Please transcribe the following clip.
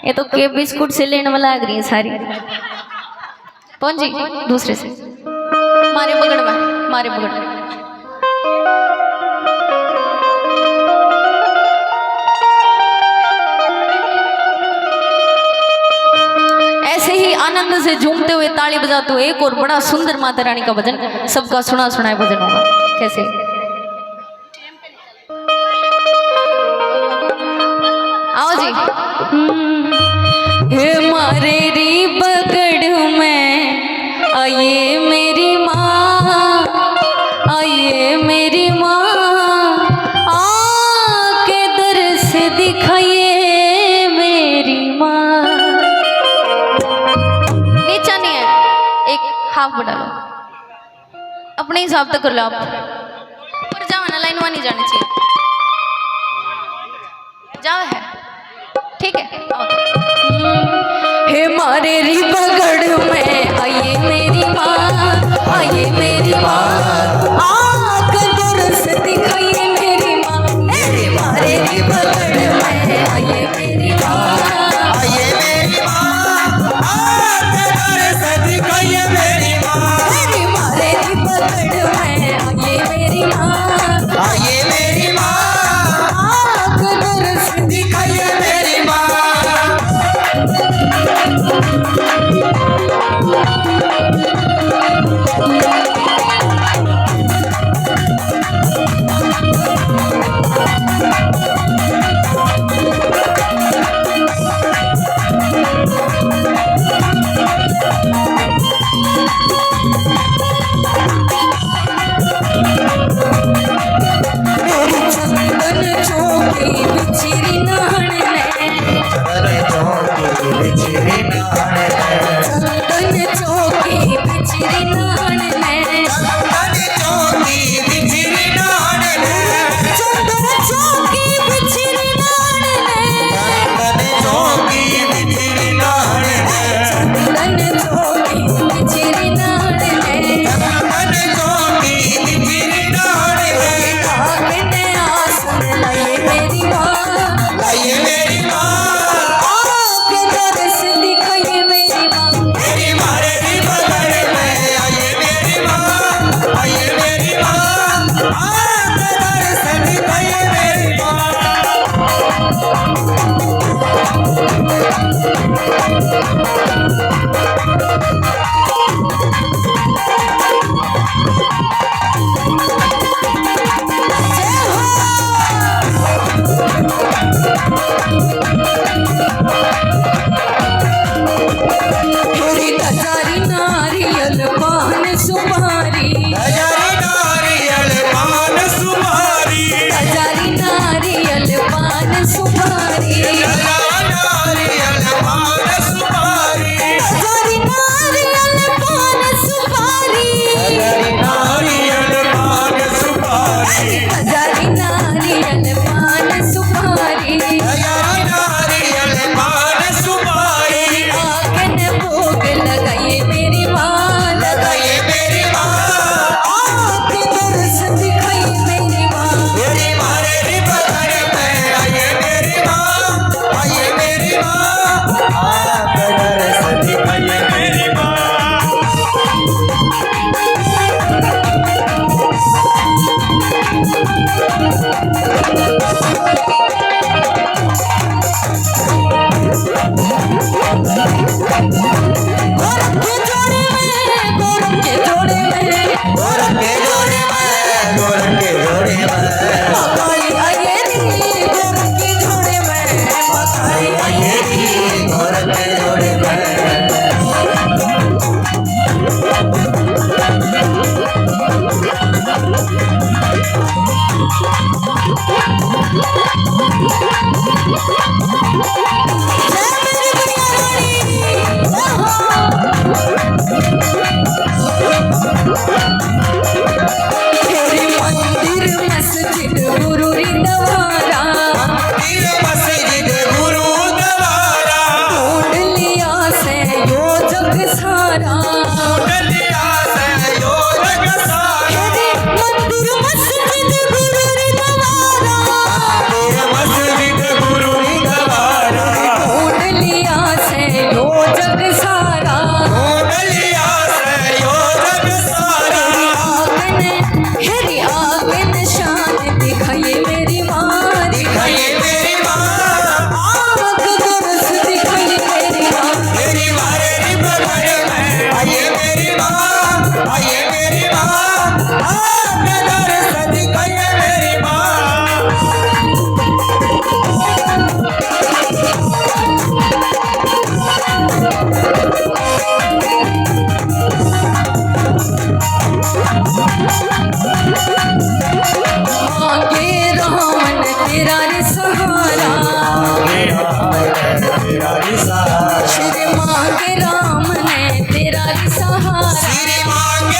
ये तो के बिस्कुट से लेने वाला लग रही है सारी। कौन जी दूसरे से मारे पकड़ में, मारे पकड़ में। ऐसे ही आनंद से झूमते हुए ताली बजाते हुए एक और बड़ा सुंदर माता रानी का भजन सबका सुना सुनाए भजन होगा। कैसे? आओ जी। हे मारे री पकड़ में आइए मेरी माँ, आइए मेरी माँ, आके दर्श दिखाइए मेरी माँ। नीचा नहीं है, एक हाफ बढ़ा लो, अपने हिसाब तक कर लो आप। ऊपर जाओ ना, लाइन वहाँ नहीं जानी चाहिए। जाओ है ठीक है। हे मारे री पकड़ में आइए मेरी माँ, आइए मेरी माँ, आकर दर्श दिखाइए मेरी माँ। हे मारे री पकड़ में आइए मेरी माँ, आइए मेरी माँ, आकर दर्श दिखाइए मेरी माँ। हे मारे री पकड़ में आइए मेरी माँ, आइए मेरी माँ, आकर दर्श दिखाइए मेरी माँ। तेरा ही सहारा श्री मांगे राम ने तेरा ही सहारा श्री मांगे